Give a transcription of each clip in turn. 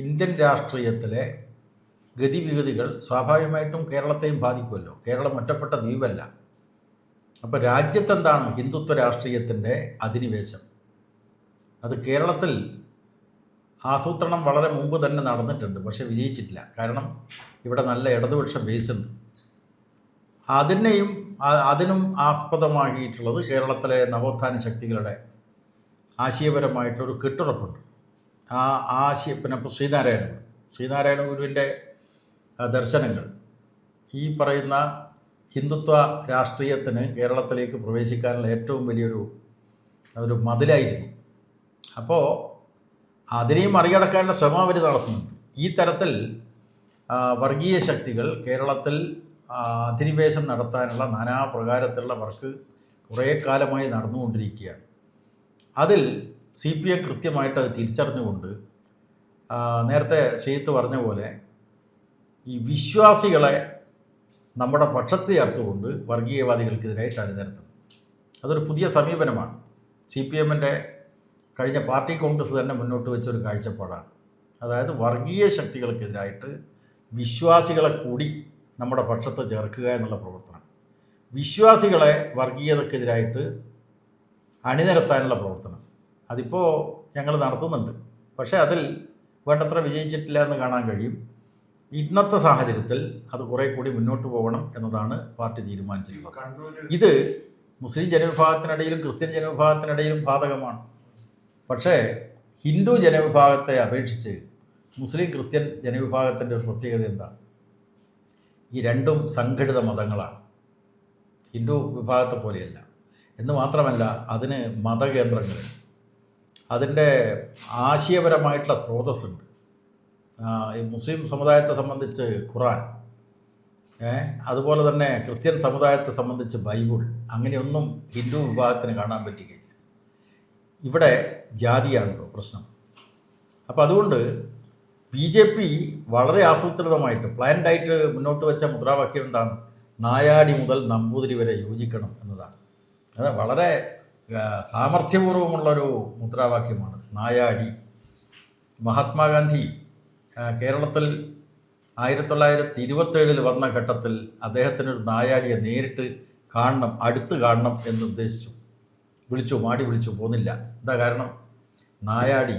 Indian രാഷ്ട്രീയത്തിലെ ഗതിവിഗതികൾ സ്വാഭാവികമായിട്ടും കേരളത്തെയും ബാധിക്കുമല്ലോ. കേരളം ഒറ്റപ്പെട്ട ദ്വീപല്ല. അപ്പോൾ രാജ്യത്തെന്താണ് ഹിന്ദുത്വ രാഷ്ട്രീയത്തിൻ്റെ അധിനിവേശം? അത് കേരളത്തിൽ ആസൂത്രണം വളരെ മുമ്പ് തന്നെ നടന്നിട്ടുണ്ട്, പക്ഷേ വിജയിച്ചിട്ടില്ല. കാരണം ഇവിടെ നല്ല ഇടതുപക്ഷ ബേസുണ്ട്. അതിനും ആസ്പദമാക്കിയിട്ടുള്ളത് കേരളത്തിലെ നവോത്ഥാന ശക്തികളുടെ ആശയപരമായിട്ടൊരു കെട്ടുറപ്പുണ്ട്. ആ പിന്നെ ഇപ്പോൾ ശ്രീനാരായണ ഗുരുവിൻ്റെ ദർശനങ്ങൾ ഈ പറയുന്ന ഹിന്ദുത്വ രാഷ്ട്രീയത്തിന് കേരളത്തിലേക്ക് പ്രവേശിക്കാനുള്ള ഏറ്റവും വലിയൊരു മതിലായിരുന്നു. അപ്പോൾ അതിനെയും മറികടക്കാനുള്ള ശ്രമം അവർ നടത്തുന്നുണ്ട്. ഈ തരത്തിൽ വർഗീയ ശക്തികൾ കേരളത്തിൽ അധിനിവേശം നടത്താനുള്ള നാനാപ്രകാരത്തിലുള്ള വർക്ക് കുറേ കാലമായി നടന്നുകൊണ്ടിരിക്കുകയാണ്. അതിൽ CPM കൃത്യമായിട്ട് അത് തിരിച്ചറിഞ്ഞുകൊണ്ട് നേരത്തെ ശ്രീത്ത് പറഞ്ഞ പോലെ ഈ വിശ്വാസികളെ നമ്മുടെ പക്ഷത്ത് ചേർത്തുകൊണ്ട് വർഗീയവാദികൾക്കെതിരായിട്ട് അണിനിരത്തുന്നത് അതൊരു പുതിയ സമീപനമാണ്. CPMൻ്റെ കഴിഞ്ഞ പാർട്ടി കോൺഗ്രസ് തന്നെ മുന്നോട്ട് വെച്ചൊരു കാഴ്ചപ്പാടാണ്. അതായത് വർഗീയ ശക്തികൾക്കെതിരായിട്ട് വിശ്വാസികളെ കൂടി നമ്മുടെ പക്ഷത്ത് ചേർക്കുക എന്നുള്ള പ്രവർത്തനം, വിശ്വാസികളെ വർഗീയതക്കെതിരായിട്ട് അണിനിരത്താനുള്ള പ്രവർത്തനം അതിപ്പോൾ ഞങ്ങൾ നടത്തുന്നുണ്ട്. പക്ഷേ അതിൽ വേണ്ടത്ര വിജയിച്ചിട്ടില്ല എന്ന് കാണാൻ കഴിയും. ഇന്നത്തെ സാഹചര്യത്തിൽ അത് കുറേ കൂടി മുന്നോട്ട് പോകണം എന്നതാണ് പാർട്ടി തീരുമാനിച്ചിട്ടുള്ളത്. ഇത് മുസ്ലിം ജനവിഭാഗത്തിനിടയിലും ക്രിസ്ത്യൻ ജനവിഭാഗത്തിനിടയിലും ബാധകമാണ്. പക്ഷേ ഹിന്ദു ജനവിഭാഗത്തെ അപേക്ഷിച്ച് മുസ്ലിം ക്രിസ്ത്യൻ ജനവിഭാഗത്തിൻ്റെ ഒരു പ്രത്യേകത എന്താണ്? ഈ രണ്ടും സംഘടിത മതങ്ങളാണ്. ഹിന്ദു വിഭാഗത്തെ പോലെയല്ല. എന്ന് മാത്രമല്ല, അതിന് മതകേന്ദ്രങ്ങളുണ്ട്, അതിൻ്റെ ആശയപരമായിട്ടുള്ള സ്രോതസ്സുണ്ട്. ഈ മുസ്ലിം സമുദായത്തെ സംബന്ധിച്ച് ഖുറാൻ, അതുപോലെ തന്നെ ക്രിസ്ത്യൻ സമുദായത്തെ സംബന്ധിച്ച് ബൈബിൾ, അങ്ങനെയൊന്നും ഹിന്ദു വിഭാഗത്തിന് കാണാൻ പറ്റുകയില്ല. ഇവിടെ ജാതിയാണല്ലോ പ്രശ്നം. അപ്പോൾ അതുകൊണ്ട് BJP വളരെ ആസൂത്രിതമായിട്ട് പ്ലാൻഡായിട്ട് മുന്നോട്ട് വെച്ച മുദ്രാവാക്യം എന്താണ്? നായാടി മുതൽ നമ്പൂതിരി വരെ യോജിക്കണം എന്നതാണ്. അത് വളരെ സാമർഥ്യപൂർവമുള്ളൊരു മുദ്രാവാക്യമാണ് നായാടി. മഹാത്മാഗാന്ധി കേരളത്തിൽ 1927 വന്ന ഘട്ടത്തിൽ അദ്ദേഹത്തിനൊരു നായാടിയെ നേരിട്ട് കാണണം, അടുത്ത് കാണണം എന്ന് ഉദ്ദേശിച്ചു. മാടി വിളിച്ചു, പോന്നില്ല. എന്താ കാരണം? നായാടി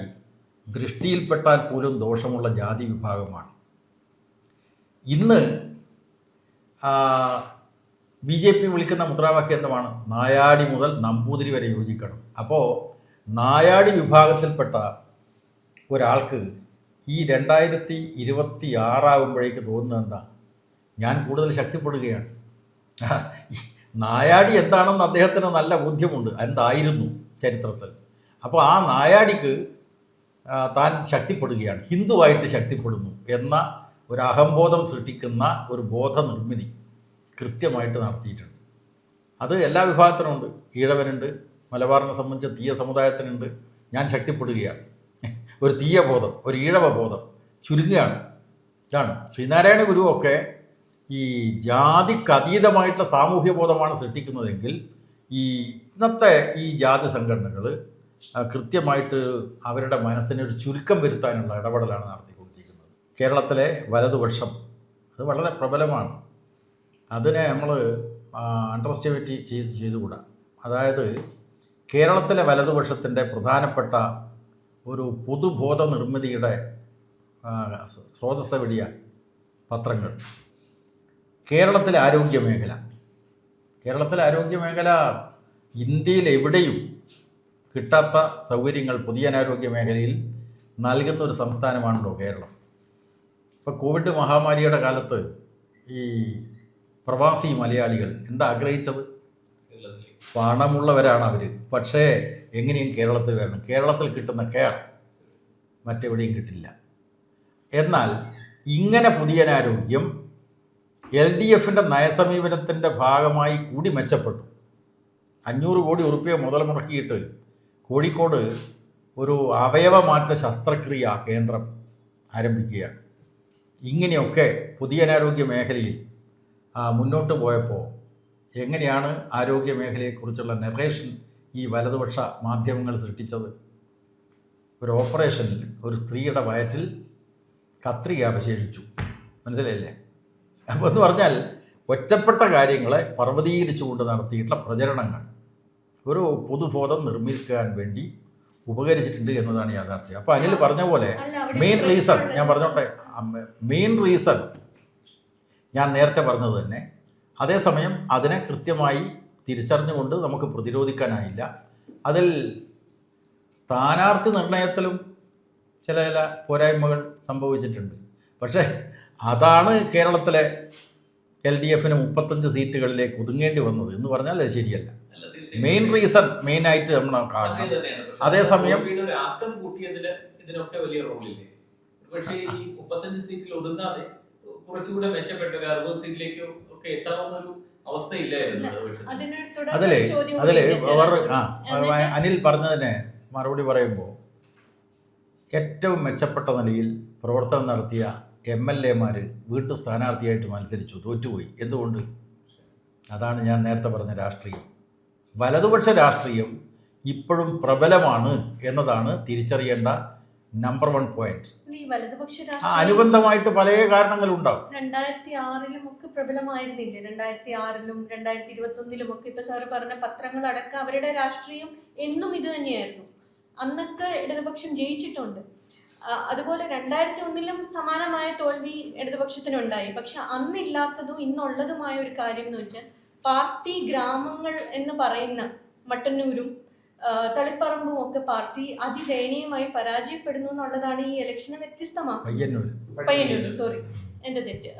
ദൃഷ്ടിയിൽപ്പെട്ടാൽ പോലും ദോഷമുള്ള ജാതി വിഭാഗമാണ്. ഇന്ന് BJP വിളിക്കുന്ന മുദ്രാവാക്യം എന്താണ്? നായാടി മുതൽ നമ്പൂതിരി വരെ യോജിക്കണം. അപ്പോൾ നായാടി വിഭാഗത്തിൽപ്പെട്ട ഒരാൾക്ക് ഈ 2026 ആകുമ്പോഴേക്ക് തോന്നുന്നത് എന്താ? ഞാൻ കൂടുതൽ ശക്തിപ്പെടുകയാണ്. നായാടി എന്താണെന്ന് അദ്ദേഹത്തിന് നല്ല ബോധ്യമുണ്ട്, എന്തായിരുന്നു ചരിത്രത്തിൽ. അപ്പോൾ ആ നായാടിക്ക് താൻ ശക്തിപ്പെടുകയാണ്, ഹിന്ദുവായിട്ട് ശക്തിപ്പെടുന്നു എന്ന ഒരു അഹംബോധം സൃഷ്ടിക്കുന്ന ഒരു ബോധനിർമ്മിതി കൃത്യമായിട്ട് നടത്തിയിട്ടുണ്ട്. അത് എല്ലാ വിഭാഗത്തിനുമുണ്ട്. ഈഴവനുണ്ട്, മലബാറിനെ സംബന്ധിച്ച് തീയ സമുദായത്തിനുണ്ട്. ഞാൻ ശക്തിപ്പെടുകയാണ്, ഒരു തീയ ബോധം, ഒരു ഈഴവ ബോധം ചുരുങ്ങുകയാണ്. ഇതാണ് ശ്രീനാരായണ ഗുരുവൊക്കെ ഈ ജാതിക്കതീതമായിട്ടുള്ള സാമൂഹ്യ ബോധമാണ് സൃഷ്ടിക്കുന്നതെങ്കിൽ ഇന്നത്തെ ഈ ജാതി സംഘടനകൾ കൃത്യമായിട്ട് അവരുടെ മനസ്സിനൊരു ചുരുക്കം വരുത്താനുള്ള ഇടപെടലാണ് നടത്തിക്കൊണ്ടിരിക്കുന്നത്. കേരളത്തിലെ വലതുപക്ഷം അത് വളരെ പ്രബലമാണ്. അതിനെ നമ്മൾ അണ്ടർ എസ്റ്റിമേറ്റ് ചെയ്തുകൂടാ. അതായത് കേരളത്തിലെ വലതുപക്ഷത്തിൻ്റെ പ്രധാനപ്പെട്ട ഒരു പൊതുബോധ നിർമ്മിതിയുടെ സ്രോതസ്സ് എവിടെയ പത്രങ്ങൾ. കേരളത്തിലെ ആരോഗ്യമേഖല ഇന്ത്യയിൽ എവിടെയും കിട്ടാത്ത സൗകര്യങ്ങൾ പൊതുജനാരോഗ്യ മേഖലയിൽ നൽകുന്ന ഒരു സംസ്ഥാനമാണല്ലോ കേരളം. ഇപ്പോൾ കോവിഡ് മഹാമാരിയുടെ കാലത്ത് ഈ പ്രവാസി മലയാളികൾ എന്താ ആഗ്രഹിച്ചത്? പണമുള്ളവരാണ് അവർ, പക്ഷേ എങ്ങനെയും കേരളത്തിൽ വരണം. കേരളത്തിൽ കിട്ടുന്ന കെയർ മറ്റെവിടെയും കിട്ടില്ല. എന്നാൽ ഇങ്ങനെ പൊതുജനാരോഗ്യം LDFൻ്റെ നയസമീപനത്തിൻ്റെ ഭാഗമായി കൂടി മെച്ചപ്പെട്ടു. 500 കോടി ഉറുപ്പിക മുതൽ മുടക്കിയിട്ട് കോഴിക്കോട് ഒരു അവയവമാറ്റ ശസ്ത്രക്രിയ കേന്ദ്രം ആരംഭിക്കുകയാണ്. ഇങ്ങനെയൊക്കെ പൊതുജനാരോഗ്യ മേഖലയിൽ മുന്നോട്ട് പോയപ്പോൾ എങ്ങനെയാണ് ആരോഗ്യ മേഖലയെക്കുറിച്ചുള്ള നെറേഷൻ ഈ വലതുപക്ഷ മാധ്യമങ്ങൾ സൃഷ്ടിച്ചത്? ഒരു ഓപ്പറേഷനിൽ ഒരു സ്ത്രീയുടെ വയറ്റിൽ കത്രിക അവശേഷിച്ചു. മനസ്സിലായില്ലേ? അപ്പോൾ എന്ന് പറഞ്ഞാൽ ഒറ്റപ്പെട്ട കാര്യങ്ങളെ പർവ്വതീകരിച്ചുകൊണ്ട് നടത്തിയിട്ടുള്ള പ്രചരണങ്ങൾ ഒരു പൊതുബോധം നിർമ്മിക്കാൻ വേണ്ടി ഉപകരിച്ചിട്ടുണ്ട് എന്നതാണ് യാഥാർത്ഥ്യം. അപ്പോൾ അനിൽ പറഞ്ഞ പോലെ മെയിൻ റീസൺ ഞാൻ പറഞ്ഞോട്ടെ, മെയിൻ റീസൺ ഞാൻ നേരത്തെ പറഞ്ഞത് തന്നെ. അതേസമയം അതിനെ കൃത്യമായി തിരിച്ചറിഞ്ഞുകൊണ്ട് നമുക്ക് പ്രതിരോധിക്കാനായില്ല. അതിൽ സ്ഥാനാർത്ഥി നിർണയത്തിലും ചില പോരായ്മകൾ സംഭവിച്ചിട്ടുണ്ട്. പക്ഷേ അതാണ് കേരളത്തിലെ LDFന് 35 സീറ്റുകളിലേക്ക് ഒതുങ്ങേണ്ടി വന്നത് എന്ന് പറഞ്ഞാൽ അത് ശരിയല്ല. മെയിൻ റീസൺ മെയിനായിട്ട് നമ്മൾ കാണണം. അതേസമയം ഇതിനൊക്കെ വലിയ റോളില്ലേ? പക്ഷേ ഈ 35 സീറ്റിൽ ഒതുങ്ങാതെ കുറച്ചുകൂടെ മെച്ചപ്പെട്ട 60 സീറ്റിലേക്ക് ഒക്കെ എത്താവുന്ന ഒരു അവസ്ഥയില്ലായിരുന്നു. അതില് അനിൽ പറഞ്ഞതിന് മറുപടി പറയുമ്പോൾ ഏറ്റവും മെച്ചപ്പെട്ട നിലയിൽ പ്രവർത്തനം നടത്തിയ MLAമാർ വീണ്ടും സ്ഥാനാർത്ഥിയായിട്ട് മത്സരിച്ചു, തോറ്റുപോയി. എന്തുകൊണ്ട്? അതാണ് ഞാൻ നേരത്തെ പറഞ്ഞ രാഷ്ട്രീയം. വലതുപക്ഷ രാഷ്ട്രീയം ഇപ്പോഴും പ്രബലമാണ് എന്നതാണ് തിരിച്ചറിയേണ്ട നമ്പർ 1 പോയിന്റ്. അനുബന്ധമായിട്ട് പല കാരണങ്ങളുണ്ടാവും. 2006 ഒക്കെ പ്രബലമായിരുന്നില്ലേ? 2006 2021 ഒക്കെ ഇപ്പൊ സാറ് പറഞ്ഞ പത്രങ്ങളടക്കം അവരുടെ രാഷ്ട്രീയം എന്നും ഇത് തന്നെയായിരുന്നു. അന്നൊക്കെ ഇടതുപക്ഷം ജയിച്ചിട്ടുണ്ട്. അതുപോലെ 2001 സമാനമായ തോൽവി ഇടതുപക്ഷത്തിനുണ്ടായി. പക്ഷെ അന്നില്ലാത്തതും ഇന്നുള്ളതുമായ ഒരു കാര്യം എന്ന് വെച്ചാൽ പാർട്ടി ഗ്രാമങ്ങൾ എന്ന് പറയുന്ന മട്ടന്നൂരും തളിപ്പറമ്പും ഒക്കെ പാർട്ടി അതിദയനീയമായി പരാജയപ്പെടുന്നു എന്നുള്ളതാണ് ഈ ഇലക്ഷനെ വ്യത്യസ്തമാക്കുന്നത്. സോറി, എൻ്റെ തെറ്റ്.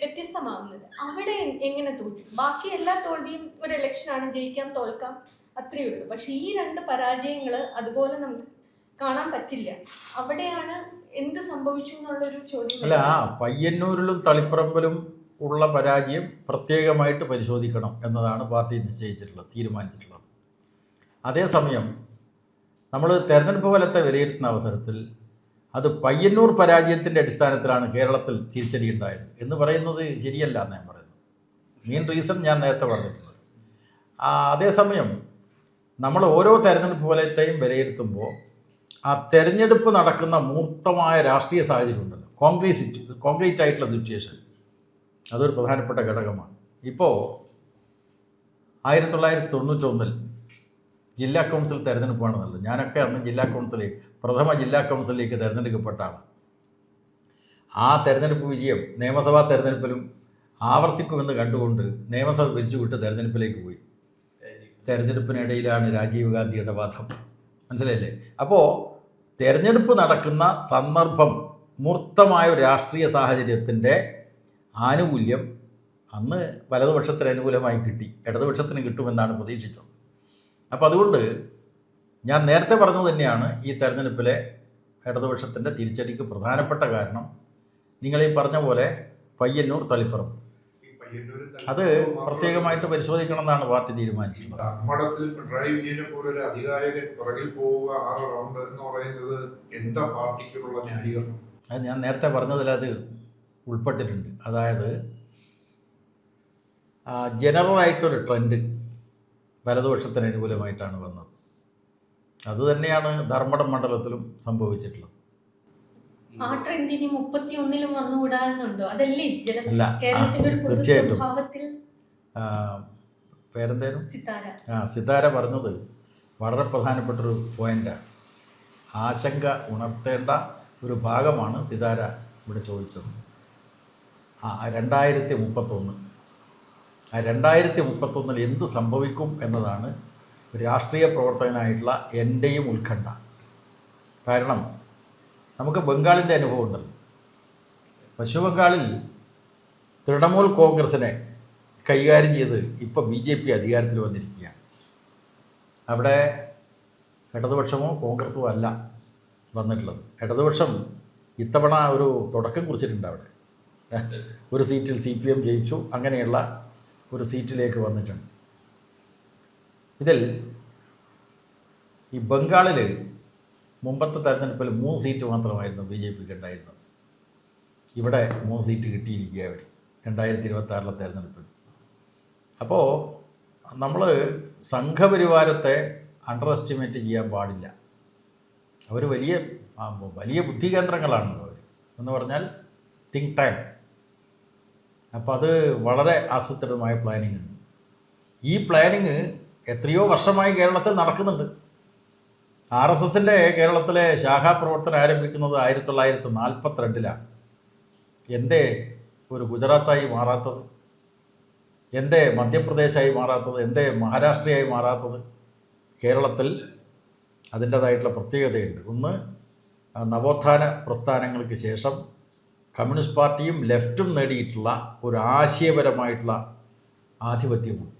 വ്യത്യസ്തമാവുന്നത് അവിടെ എങ്ങനെ തോറ്റു? ബാക്കി എല്ലാ തോൽവിയും ഒരു ഇലക്ഷനാണ്, ജയിക്കാം തോൽക്കാം, അത്രയേ ഉള്ളൂ. പക്ഷെ ഈ 2 പരാജയങ്ങൾ അതുപോലെ നമുക്ക് കാണാൻ പറ്റില്ല. അവിടെയാണ് എന്ത് സംഭവിച്ചു എന്നുള്ളൊരു ചോദ്യം. അല്ല, പയ്യന്നൂരിലും തളിപ്പറമ്പിലും ഉള്ള പരാജയം പ്രത്യേകമായിട്ട് പരിശോധിക്കണം എന്നതാണ് പാർട്ടി നിശ്ചയിച്ചിട്ടുള്ളത്, തീരുമാനിച്ചിട്ടുള്ളത്. അതേസമയം നമ്മൾ തെരഞ്ഞെടുപ്പ് ഫലത്തെ വിലയിരുത്തുന്ന അവസരത്തിൽ അത് പയ്യന്നൂർ പരാജയത്തിൻ്റെ അടിസ്ഥാനത്തിലാണ് കേരളത്തിൽ തിരിച്ചടി ഉണ്ടായത് എന്ന് പറയുന്നത് ശരിയല്ല എന്ന് ഞാൻ പറയുന്നത്. മെയിൻ റീസൺ ഞാൻ നേരത്തെ പറഞ്ഞിട്ടുണ്ട്. അതേസമയം നമ്മൾ ഓരോ തെരഞ്ഞെടുപ്പ് ഫലത്തെയും വിലയിരുത്തുമ്പോൾ ആ തെരഞ്ഞെടുപ്പ് നടക്കുന്ന മൂർത്തമായ രാഷ്ട്രീയ സാഹചര്യം ഉണ്ടല്ലോ, കോൺക്രീറ്റ് ആയിട്ടുള്ള സിറ്റുവേഷൻ, അതൊരു പ്രധാനപ്പെട്ട ഘടകമാണ്. ഇപ്പോൾ 1991 ജില്ലാ കൗൺസിൽ തെരഞ്ഞെടുപ്പാണെന്നല്ലോ. ഞാനൊക്കെ അന്ന് പ്രഥമ ജില്ലാ കൗൺസിലേക്ക് തിരഞ്ഞെടുക്കപ്പെട്ടാണ്. ആ തെരഞ്ഞെടുപ്പ് വിജയം നിയമസഭാ തെരഞ്ഞെടുപ്പിലും ആവർത്തിക്കുമെന്ന് കണ്ടുകൊണ്ട് നിയമസഭ പിരിച്ചുവിട്ട് തെരഞ്ഞെടുപ്പിലേക്ക് പോയി. തെരഞ്ഞെടുപ്പിനിടയിലാണ് രാജീവ് ഗാന്ധിയുടെ വധം. മനസ്സിലായില്ലേ? അപ്പോൾ തെരഞ്ഞെടുപ്പ് നടക്കുന്ന സന്ദർഭം, മൂർത്തമായ ഒരു രാഷ്ട്രീയ സാഹചര്യത്തിൻ്റെ ആനുകൂല്യം അന്ന് വലതുപക്ഷത്തിന് അനുകൂലമായി കിട്ടി, ഇടതുപക്ഷത്തിന് കിട്ടുമെന്നാണ് പ്രതീക്ഷിച്ചത്. അപ്പോൾ അതുകൊണ്ട് ഞാൻ നേരത്തെ പറഞ്ഞത് തന്നെയാണ് ഈ തെരഞ്ഞെടുപ്പിലെ ഇടതുപക്ഷത്തിൻ്റെ തിരിച്ചടിക്ക് പ്രധാനപ്പെട്ട കാരണം. നിങ്ങളീ പറഞ്ഞ പോലെ പയ്യന്നൂർ തളിപ്പറമ്പ് അത് പ്രത്യേകമായിട്ട് പരിശോധിക്കണം എന്നാണ് പാർട്ടി തീരുമാനിച്ചിട്ടുള്ളത്. ധർമ്മടത്തിൽ പിണറായി വിജയനെ പോലെ ഒരു അധികായകൻ പുറകിൽ പോവുക 6 റൗണ്ട് എന്ന് പറയുന്നത് എന്താ പാർട്ടിക്കുള്ള ന്യായീകരണം? അത് ഞാൻ നേരത്തെ പറഞ്ഞതിൽ അത് ഉൾപ്പെട്ടിട്ടുണ്ട്. അതായത് ജനറലായിട്ടൊരു ട്രെൻഡ് വലതുപക്ഷത്തിന് അനുകൂലമായിട്ടാണ് വന്നത്. അതുതന്നെയാണ് ധർമ്മടം മണ്ഡലത്തിലും സംഭവിച്ചിട്ടുള്ളത്. ആ ട്രെൻഡിന് 31 വന്നുകൂടാന്നുണ്ടോ? അതല്ലേ കേരളത്തിന്റെ ഒരു തീർച്ചയായിട്ടും. പേരെന്തേലും സിതാര പറഞ്ഞത് വളരെ പ്രധാനപ്പെട്ടൊരു പോയിന്റാണ്. ആശങ്ക ഉണർത്തേണ്ട ഒരു ഭാഗമാണ് സിതാര ഇവിടെ ചോദിച്ചത്. 2031 എന്ത് സംഭവിക്കും എന്നതാണ് രാഷ്ട്രീയ പ്രവർത്തകനായിട്ടുള്ള എൻ്റെയും ഉത്കണ്ഠ. കാരണം നമുക്ക് ബംഗാളിൻ്റെ അനുഭവം ഉണ്ടല്ലോ. പശ്ചിമ ബംഗാളിൽ തൃണമൂൽ കോൺഗ്രസിനെ കൈകാര്യം ചെയ്ത് ഇപ്പോൾ BJP അധികാരത്തിൽ വന്നിരിക്കുകയാണ്. അവിടെ ഇടതുപക്ഷമോ കോൺഗ്രസോ അല്ല വന്നിട്ടുള്ളത്. ഇടതുപക്ഷം ഇത്തവണ ഒരു തുടക്കം കുറിച്ചിട്ടുണ്ട്. അവിടെ ഒരു സീറ്റിൽ CPM ജയിച്ചു, അങ്ങനെയുള്ള ഒരു സീറ്റിലേക്ക് വന്നിട്ടുണ്ട്. ഇതിൽ ഈ ബംഗാളിൽ മുമ്പത്തെ തെരഞ്ഞെടുപ്പിൽ 3 സീറ്റ് മാത്രമായിരുന്നു BJPക്ക് ഉണ്ടായിരുന്നത്. ഇവിടെ 3 സീറ്റ് കിട്ടിയിരിക്കുക അവർ 2026 തെരഞ്ഞെടുപ്പിൽ. അപ്പോൾ നമ്മൾ സംഘപരിവാരത്തെ അണ്ടർ എസ്റ്റിമേറ്റ് ചെയ്യാൻ പാടില്ല. അവർ വലിയ ബുദ്ധി കേന്ദ്രങ്ങളാണല്ലോ അവർ. എന്ന് പറഞ്ഞാൽ തിങ്ക് ടാങ്ക്. അപ്പോൾ അത് വളരെ ആസൂത്രിതമായ പ്ലാനിങ് ഉണ്ട്. ഈ പ്ലാനിങ് എത്രയോ വർഷമായി കേരളത്തിൽ നടക്കുന്നുണ്ട്. RSSൻ്റെ കേരളത്തിലെ ശാഖാപ്രവർത്തനം ആരംഭിക്കുന്നത് 1942-ലാണ്. എന്തേ ഒരു ഗുജറാത്തായി മാറാത്തത്? എന്തേ മധ്യപ്രദേശായി മാറാത്തത്? എന്തേ മഹാരാഷ്ട്രയായി മാറാത്തത്? കേരളത്തിൽ അതിൻ്റേതായിട്ടുള്ള പ്രത്യേകതയുണ്ട്. ഒന്ന്, നവോത്ഥാന പ്രസ്ഥാനങ്ങൾക്ക് ശേഷം കമ്മ്യൂണിസ്റ്റ് പാർട്ടിയും ലെഫ്റ്റും നേടിയിട്ടുള്ള ഒരു ആശയപരമായിട്ടുള്ള ആധിപത്യമാണ്.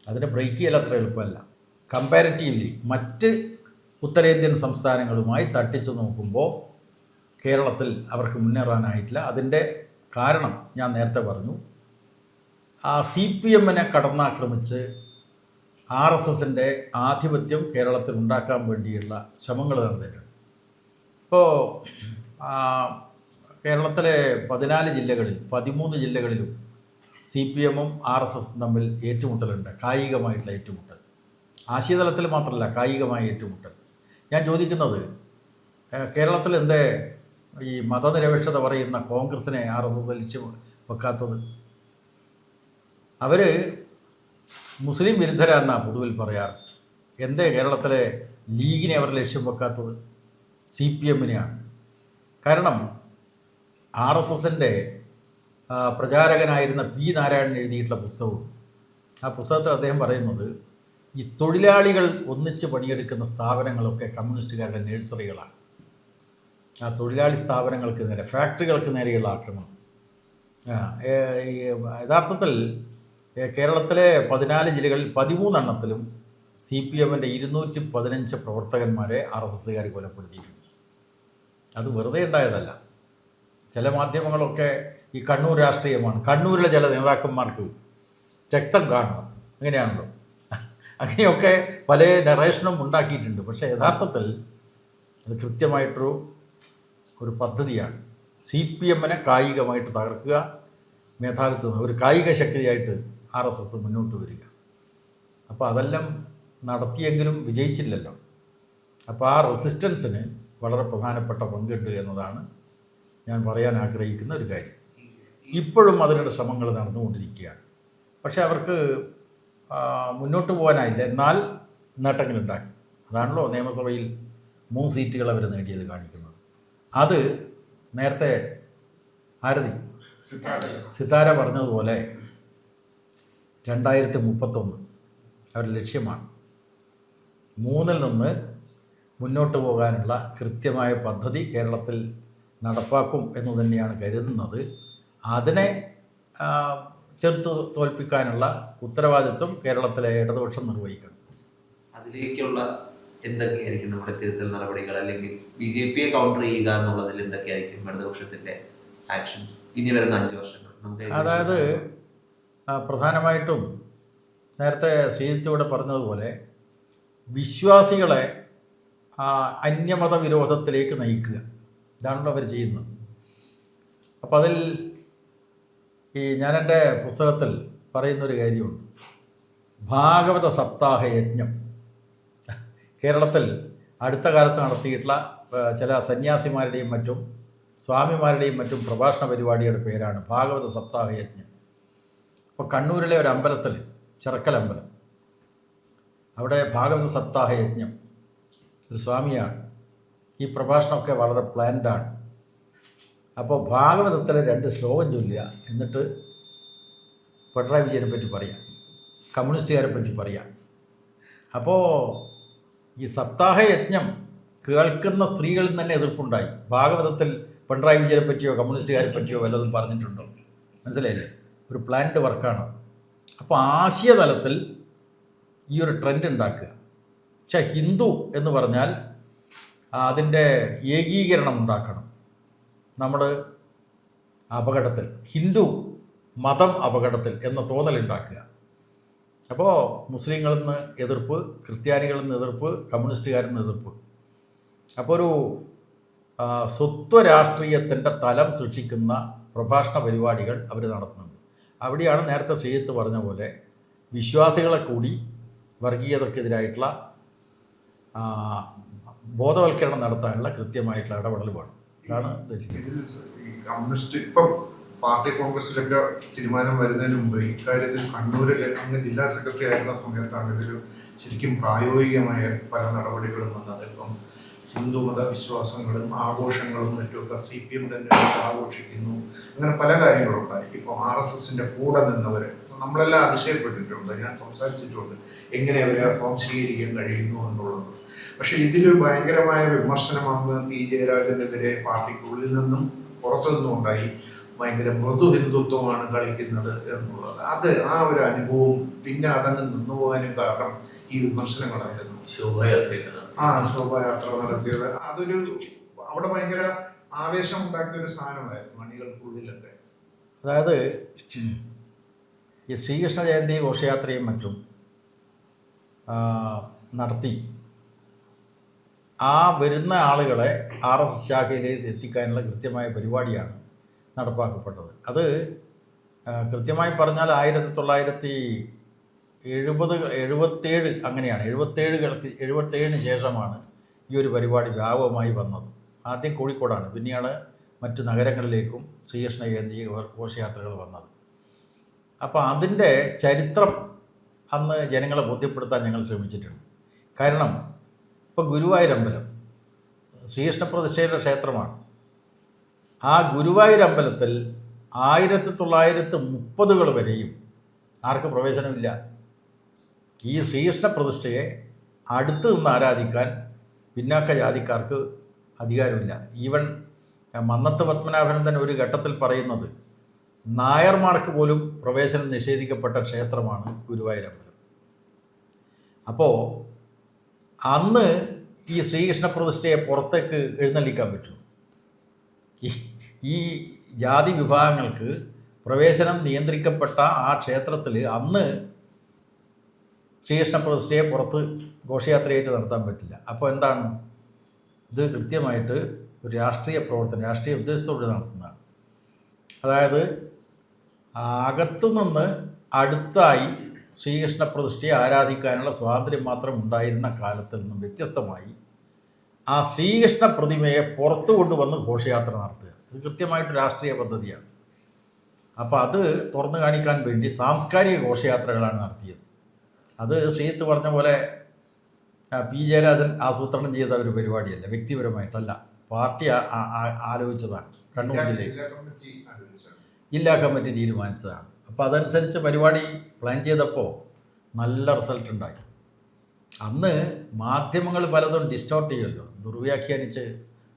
അതിനെ ബ്രേക്ക് ചെയ്യൽ അത്ര എളുപ്പമല്ല. കമ്പാരിറ്റീവ്ലി മറ്റ് ഉത്തരേന്ത്യൻ സംസ്ഥാനങ്ങളുമായി തട്ടിച്ചു നോക്കുമ്പോൾ കേരളത്തിൽ അവർക്ക് മുന്നേറാനായിട്ടില്ല. അതിൻ്റെ കാരണം ഞാൻ നേരത്തെ പറഞ്ഞു. CPM-നെ കടന്നാക്രമിച്ച് RSSൻ്റെ ആധിപത്യം കേരളത്തിൽ ഉണ്ടാക്കാൻ വേണ്ടിയുള്ള ശ്രമങ്ങൾ നടന്നിട്ടുണ്ട്. ഇപ്പോൾ കേരളത്തിലെ 14 ജില്ലകളിൽ 13 ജില്ലകളിലും CPM-ഉം RSSും തമ്മിൽ ഏറ്റുമുട്ടലുണ്ട്. കായികമായിട്ടുള്ള ഏറ്റുമുട്ടൽ, ആശയതലത്തിൽ മാത്രമല്ല, കായികമായ ഏറ്റുമുട്ടൽ. ഞാൻ ചോദിക്കുന്നത്, കേരളത്തിൽ എന്തേ ഈ മതനിരപേക്ഷത പറയുന്ന കോൺഗ്രസിനെ RSS ലക്ഷ്യം വെക്കാത്തത്? അവർ മുസ്ലിം വിരുദ്ധരാന്നാണ് പൊതുവിൽ പറയാറ്. എന്തേ കേരളത്തിലെ ലീഗിനെ അവർ ലക്ഷ്യം വെക്കാത്തത്? CPM-നെയാണ്. കാരണം RSSൻ്റെ പ്രചാരകനായിരുന്ന P. നാരായണൻ എഴുതിയിട്ടുള്ള പുസ്തകവും, ആ പുസ്തകത്തിൽ അദ്ദേഹം പറയുന്നത്, ഈ തൊഴിലാളികൾ ഒന്നിച്ച് പണിയെടുക്കുന്ന സ്ഥാപനങ്ങളൊക്കെ കമ്മ്യൂണിസ്റ്റുകാരുടെ നഴ്സറികളാണ്. ആ തൊഴിലാളി സ്ഥാപനങ്ങൾക്ക് നേരെ, ഫാക്ടറികൾക്ക് നേരെയുള്ള ആക്രമണം. യഥാർത്ഥത്തിൽ കേരളത്തിലെ 14 ജില്ലകളിൽ 13 എണ്ണത്തിലും CPM-ൻ്റെ 215 പ്രവർത്തകന്മാരെ RSSകാർ കൊലപ്പെടുത്തിയിട്ടുണ്ട്. അത് വെറുതെ ഉണ്ടായതല്ല. ചില മാധ്യമങ്ങളൊക്കെ ഈ കണ്ണൂർ രാഷ്ട്രീയമാണ്, കണ്ണൂരിലെ ചില നേതാക്കന്മാർക്ക് രക്തം കാണണം, അങ്ങനെയാണല്ലോ, അങ്ങനെയൊക്കെ പല നറേഷനും ഉണ്ടാക്കിയിട്ടുണ്ട്. പക്ഷേ യഥാർത്ഥത്തിൽ അത് കൃത്യമായിട്ടൊരു പദ്ധതിയാണ്. CPM-നെ കായികമായിട്ട് തകർക്കുക, മേധാവിത്വം, ഒരു കായിക ശക്തിയായിട്ട് RSS മുന്നോട്ട് വരിക. അപ്പോൾ അതെല്ലാം നടത്തിയെങ്കിലും വിജയിച്ചില്ലല്ലോ. അപ്പോൾ ആ റെസിസ്റ്റൻസിന് വളരെ പ്രധാനപ്പെട്ട പങ്കുണ്ട് എന്നതാണ് ഞാൻ പറയാൻ ആഗ്രഹിക്കുന്ന ഒരു കാര്യം. ഇപ്പോഴും അതിനുള്ള ശ്രമങ്ങൾ നടന്നുകൊണ്ടിരിക്കുകയാണ്. പക്ഷേ അവർക്ക് മുന്നോട്ട് പോകാനായില്ല. എന്നാൽ നേട്ടങ്ങളുണ്ടാക്കി. അതാണല്ലോ നിയമസഭയിൽ 3 സീറ്റുകൾ അവർ നേടിയത് കാണിക്കുന്നത്. അത് നേരത്തെ സിതാര പറഞ്ഞതുപോലെ 2031 അവരുടെ ലക്ഷ്യമാണ്. 3-ൽ നിന്ന് മുന്നോട്ട് പോകാനുള്ള കൃത്യമായ പദ്ധതി കേരളത്തിൽ നടപ്പാക്കും എന്ന് തന്നെയാണ് കരുതുന്നത്. അതിനെ ചെറുത്ത് തോൽപ്പിക്കാനുള്ള ഉത്തരവാദിത്വം കേരളത്തിലെ ഇടതുപക്ഷം നിർവഹിക്കണം. അതിലേക്കുള്ള എന്തൊക്കെയായിരിക്കും നമ്മുടെ തിരുത്തൽ നടപടികൾ, അല്ലെങ്കിൽ BJP-യെ കൗണ്ടർ ചെയ്യുക എന്നുള്ളതിൽ എന്തൊക്കെയായിരിക്കും ഇടതുപക്ഷത്തിൻ്റെ ആക്ഷൻസ് ഇനി വരുന്ന 5 വർഷങ്ങൾ? അതായത് പ്രധാനമായിട്ടും നേരത്തെ ശ്രീജിത്തിലൂടെ പറഞ്ഞതുപോലെ വിശ്വാസികളെ അന്യമത വിരോധത്തിലേക്ക് നയിക്കുക, ഇതാണല്ലോ അവർ ചെയ്യുന്നത്. അപ്പം അതിൽ ഞാൻ എൻ്റെ പുസ്തകത്തിൽ പറയുന്നൊരു കാര്യമുണ്ട്. ഭാഗവത സപ്താഹ യജ്ഞം കേരളത്തിൽ അടുത്ത കാലത്ത് നടത്തിയിട്ടുള്ള ചില സന്യാസിമാരുടെയും മറ്റും സ്വാമിമാരുടെയും മറ്റും പ്രഭാഷണ പരിപാടിയുടെ പേരാണ് ഭാഗവത സപ്താഹ യജ്ഞം. അപ്പോൾ കണ്ണൂരിലെ ഒരു അമ്പലത്തിൽ, ചിറക്കലമ്പലം, അവിടെ ഭാഗവത സപ്താഹ യജ്ഞം, ഒരു സ്വാമിയാണ്. ഈ പ്രഭാഷണമൊക്കെ വളരെ പ്ലാൻഡാണ്. അപ്പോൾ ഭാഗവതത്തിലെ 2 ശ്ലോകം ചൊല്ലുക, എന്നിട്ട് പിണറായി വിജയനെ പറ്റി പറയാം, കമ്മ്യൂണിസ്റ്റുകാരെ പറ്റി പറയാം. അപ്പോൾ ഈ സപ്താഹ യജ്ഞം കേൾക്കുന്ന സ്ത്രീകളിൽ തന്നെ എതിർപ്പുണ്ടായി. ഭാഗവതത്തിൽ പിണറായി വിജയനെ പറ്റിയോ കമ്മ്യൂണിസ്റ്റുകാരെ പറ്റിയോ വല്ലതും പറഞ്ഞിട്ടുണ്ടോ? മനസ്സിലായില്ലേ? ഒരു പ്ലാൻഡ് വർക്കാണ്. അപ്പോൾ ആശയതലത്തിൽ ഈ ഒരു ട്രെൻഡ് ഉണ്ടാക്കുക. പക്ഷേ ഹിന്ദു എന്ന് പറഞ്ഞാൽ അതിൻ്റെ ഏകീകരണം ഉണ്ടാക്കണം. നമ്മൾ അപകടത്തിൽ, ഹിന്ദു മതം അപകടത്തിൽ എന്ന തോന്നലുണ്ടാക്കുക. അപ്പോൾ മുസ്ലിങ്ങളിൽ നിന്ന് എതിർപ്പ്, ക്രിസ്ത്യാനികളിൽ നിന്ന് എതിർപ്പ്, കമ്മ്യൂണിസ്റ്റുകാരിൽ നിന്ന് എതിർപ്പ്. അപ്പോൾ ഒരു സ്വത്വ രാഷ്ട്രീയത്തിൻ്റെ തലം സൃഷ്ടിക്കുന്ന പ്രഭാഷണ പരിപാടികൾ അവർ നടത്തുന്നുണ്ട്. അവിടെയാണ് നേരത്തെ ശ്രീജിത്ത് പറഞ്ഞ പോലെ വിശ്വാസികളെ കൂടി വർഗീയതക്കെതിരായിട്ടുള്ള ബോധവൽക്കരണം നടത്താനുള്ള കൃത്യമായിട്ടുള്ള ഇടപെടൽ വേണം. അതാണ് ഉദ്ദേശിക്കുന്നത്. ഇതിൽ ഈ കമ്മ്യൂണിസ്റ്റ് ഇപ്പം പാർട്ടി കോൺഗ്രസിലൊക്കെ തീരുമാനം വരുന്നതിന് മുമ്പ് ഇക്കാര്യത്തിൽ കണ്ണൂരിൽ അങ്ങ് ജില്ലാ സെക്രട്ടറി ആയിരുന്ന സമയത്താണ് ഇതിൽ ശരിക്കും പ്രായോഗികമായ പല നടപടികളും വന്നത്. ഇപ്പം ഹിന്ദു മതവിശ്വാസങ്ങളും ആഘോഷങ്ങളും മറ്റുമൊക്കെ CPM തന്നെ ആഘോഷിക്കുന്നു. അങ്ങനെ പല കാര്യങ്ങളുണ്ടായി. ഇപ്പം RSSന്റെ കൂടെ നിന്നവർ നമ്മളെല്ലാം അതിശയപ്പെട്ടിട്ടുണ്ട്, ഞാൻ സംസാരിച്ചിട്ടുണ്ട് എങ്ങനെ അവരെ സ്വാംശീകരിക്കാൻ കഴിയുന്നു എന്നുള്ളത്. പക്ഷെ ഇതിൽ ഭയങ്കരമായ വിമർശനമാണ് പി ജയരാജനെതിരെ പാർട്ടിക്കുള്ളിൽ നിന്നും പുറത്തു നിന്നും ഉണ്ടായി. ഭയങ്കര മൃദു ഹിന്ദുത്വമാണ് കളിക്കുന്നത് എന്നുള്ളത്. അത് ആ ഒരു അനുഭവം പിന്നെ അതങ്ങ് നിന്നുപോകാനും കാരണം ഈ വിമർശനങ്ങളായിരുന്നു. ശോഭായാത്ര നടത്തിയത് അതൊരു അവിടെ ഭയങ്കര ആവേശം ഉണ്ടാക്കിയ ഒരു സാധനമായിരുന്നു മണികൾക്കുള്ളിലൊക്കെ. അതായത് ഈ ശ്രീകൃഷ്ണ ജയന്തി ഘോഷയാത്രയും മറ്റും നടത്തി ആ വരുന്ന ആളുകളെ RSS ശാഖയിലേക്ക് എത്തിക്കാനുള്ള കൃത്യമായ പരിപാടിയാണ് നടപ്പാക്കപ്പെട്ടത്. അത് കൃത്യമായി പറഞ്ഞാൽ 1977 അങ്ങനെയാണ്. 77 ശേഷമാണ് ഈ ഒരു പരിപാടി വ്യാപകമായി വന്നത്. ആദ്യം കോഴിക്കോടാണ്, പിന്നെയാണ് മറ്റു നഗരങ്ങളിലേക്കും ശ്രീകൃഷ്ണ ജയന്തി ഘോഷയാത്രകൾ വന്നത്. അപ്പോൾ അതിൻ്റെ ചരിത്രം അന്ന് ജനങ്ങളെ ബോധ്യപ്പെടുത്താൻ ഞങ്ങൾ ശ്രമിച്ചിട്ടുണ്ട്. കാരണം ഇപ്പോൾ ഗുരുവായൂരമ്പലം ശ്രീകൃഷ്ണ പ്രതിഷ്ഠയുടെ ക്ഷേത്രമാണ്. ആ ഗുരുവായൂരമ്പലത്തിൽ 1930കൾ വരെയും ആർക്ക് പ്രവേശനമില്ല. ഈ ശ്രീകൃഷ്ണ പ്രതിഷ്ഠയെ അടുത്ത് നിന്ന് ആരാധിക്കാൻ പിന്നാക്ക ജാതിക്കാർക്ക് അധികാരമില്ല. ഈവൻ മന്നത്ത് പത്മനാഭൻ തന്നെ ഒരു ഘട്ടത്തിൽ പറയുന്നത് നായർമാർക്ക് പോലും പ്രവേശനം നിഷേധിക്കപ്പെട്ട ക്ഷേത്രമാണ് ഗുരുവായൂരമ്പലം. അപ്പോൾ അന്ന് ഈ ശ്രീകൃഷ്ണ പ്രതിഷ്ഠയെ പുറത്തേക്ക് എഴുന്നള്ളിക്കാൻ പറ്റും. ഈ ജാതി വിഭാഗങ്ങൾക്ക് പ്രവേശനം നിയന്ത്രിക്കപ്പെട്ട ആ ക്ഷേത്രത്തിൽ അന്ന് ശ്രീകൃഷ്ണ പ്രതിഷ്ഠയെ പുറത്ത് ഘോഷയാത്രയായിട്ട് നടത്താൻ പറ്റില്ല. അപ്പോൾ എന്താണ് ഇത്? കൃത്യമായിട്ട് ഒരു രാഷ്ട്രീയ പ്രവർത്തനം, രാഷ്ട്രീയ ഉദ്ദേശത്തോടെ നടത്തുന്നതാണ്. അതായത് അകത്തുനിന്ന് അടുത്തായി ശ്രീകൃഷ്ണ പ്രതിഷ്ഠയെ ആരാധിക്കാനുള്ള സ്വാതന്ത്ര്യം മാത്രം ഉണ്ടായിരുന്ന കാലത്തിൽ നിന്നും വ്യത്യസ്തമായി ആ ശ്രീകൃഷ്ണ പ്രതിമയെ പുറത്തു കൊണ്ടുവന്ന് ഘോഷയാത്ര നടത്തുക. ഇത് കൃത്യമായിട്ട് രാഷ്ട്രീയ പദ്ധതിയാണ്. അപ്പോൾ അത് തുറന്നു കാണിക്കാൻ വേണ്ടി സാംസ്കാരിക ഘോഷയാത്രകളാണ് നടത്തിയത്. അത് ശ്രീത്ത് പറഞ്ഞ പോലെ പി ജയരാജൻ ആസൂത്രണം ചെയ്ത ഒരു പരിപാടിയല്ല, വ്യക്തിപരമായിട്ടല്ല, പാർട്ടി ആലോചിച്ചതാണ്. കണ്ണൂർ ജില്ലാ കമ്മിറ്റി തീരുമാനിച്ചതാണ്. അപ്പോൾ അതനുസരിച്ച് പരിപാടി പ്ലാൻ ചെയ്തപ്പോൾ നല്ല റിസൾട്ട് ഉണ്ടായി. അന്ന് മാധ്യമങ്ങൾ പലതും ഡിസ്റ്റോർട്ട് ചെയ്യുമല്ലോ, ദുർവ്യാഖ്യാനിച്ച്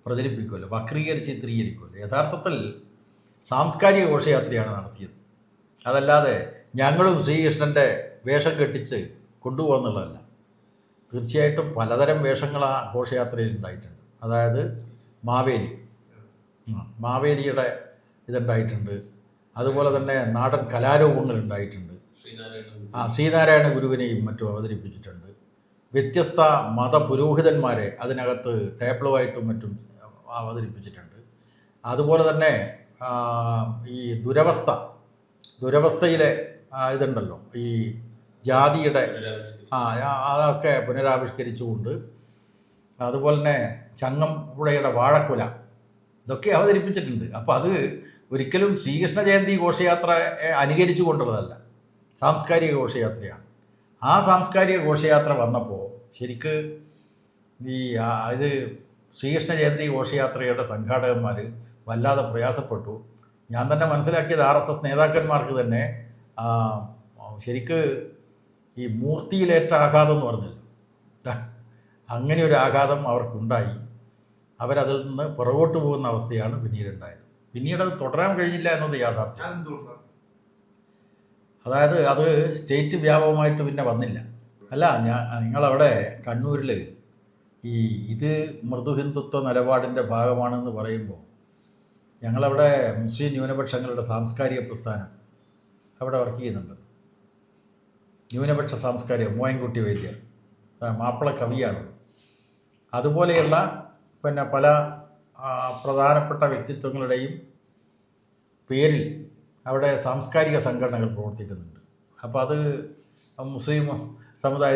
പ്രചരിപ്പിക്കുമല്ലോ, വക്രീകരിച്ച് ചിത്രീകരിക്കുമല്ലോ. യഥാർത്ഥത്തിൽ സാംസ്കാരിക ഘോഷയാത്രയാണ് നടത്തിയത്. അതല്ലാതെ ഞങ്ങളും ശ്രീകൃഷ്ണൻ്റെ വേഷം കെട്ടിച്ച് കൊണ്ടുപോകുന്നുള്ളതല്ല. തീർച്ചയായിട്ടും പലതരം വേഷങ്ങൾ ആ ഘോഷയാത്രയിൽ ഉണ്ടായിട്ടുണ്ട്. അതായത് മാവേലിയുടെ ഇതുണ്ടായിട്ടുണ്ട്. അതുപോലെ തന്നെ നാടൻ കലാരൂപങ്ങൾ ഉണ്ടായിട്ടുണ്ട്. ശ്രീനാരായണ ഗുരുവിനെയും മറ്റും അവതരിപ്പിച്ചിട്ടുണ്ട്. വ്യത്യസ്ത മതപുരോഹിതന്മാരെ അതിനകത്ത് ടേബിളുമായിട്ടും മറ്റും അവതരിപ്പിച്ചിട്ടുണ്ട്. അതുപോലെ തന്നെ ഈ ദുരവസ്ഥയിലെ ഇതുണ്ടല്ലോ, ഈ ജാതിയുടെ അതൊക്കെ പുനരാവിഷ്കരിച്ചുകൊണ്ട്, അതുപോലെ തന്നെ ചങ്ങമ്പുഴയുടെ വാഴക്കുല, ഇതൊക്കെ അവതരിപ്പിച്ചിട്ടുണ്ട്. അപ്പോൾ അത് ഒരിക്കലും ശ്രീകൃഷ്ണ ജയന്തി ഘോഷയാത്രയെ അനുകരിച്ചു കൊണ്ടുള്ളതല്ല, സാംസ്കാരിക ഘോഷയാത്രയാണ്. ആ സാംസ്കാരിക ഘോഷയാത്ര വന്നപ്പോൾ ശരിക്ക് ഇത് ശ്രീകൃഷ്ണ ജയന്തി ഘോഷയാത്രയുടെ സംഘാടകന്മാർ വല്ലാതെ പ്രയാസപ്പെട്ടു. ഞാൻ തന്നെ മനസ്സിലാക്കിയത് RSS നേതാക്കന്മാർക്ക് തന്നെ ശരിക്ക് ഈ മൂർത്തിയിലേറ്റ ആഘാതം എന്ന് പറഞ്ഞല്ലോ, അങ്ങനെ ഒരു ആഘാതം അവർക്കുണ്ടായി. അവരതിൽ നിന്ന് പുറകോട്ട് പോകുന്ന അവസ്ഥയാണ് പിന്നീടുണ്ടായത്. പിന്നീട് അത് തുടരാൻ കഴിഞ്ഞില്ല എന്നത് യാഥാർത്ഥ്യം. അതായത് അത് സ്റ്റേറ്റ് വ്യാപകമായിട്ട് പിന്നെ വന്നില്ല. അല്ല, നിങ്ങളവിടെ കണ്ണൂരിൽ ഇത് മൃദുഹിന്ദുത്വ നിലപാടിൻ്റെ ഭാഗമാണെന്ന് പറയുമ്പോൾ ഞങ്ങളവിടെ മുസ്ലിം ന്യൂനപക്ഷങ്ങളുടെ സാംസ്കാരിക പ്രസ്ഥാനം അവിടെ വർക്ക് ചെയ്യുന്നുണ്ട്. ന്യൂനപക്ഷ സാംസ്കാരിക മോയൻകുട്ടി വൈദ്യർ മാപ്പിള കവിയാണ്. അതുപോലെയുള്ള പിന്നെ പല പ്രധാനപ്പെട്ട വ്യക്തിത്വങ്ങളുടെയും പേരിൽ അവിടെ സാംസ്കാരിക സംഘടനകൾ പ്രവർത്തിക്കുന്നുണ്ട്. അപ്പോൾ അത് മുസ്ലിം സമുദായ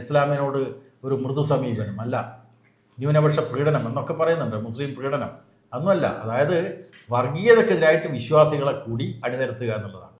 ഇസ്ലാമിനോട് ഒരു മൃദു സമീപനം അല്ല, ന്യൂനപക്ഷ പീഡനം എന്നൊക്കെ പറയുന്നുണ്ട്, മുസ്ലിം പീഡനം. അതൊന്നുമല്ല. അതായത് വർഗീയതക്കെതിരായിട്ട് വിശ്വാസികളെ കൂടി അണിനിരത്തുക എന്നുള്ളതാണ്.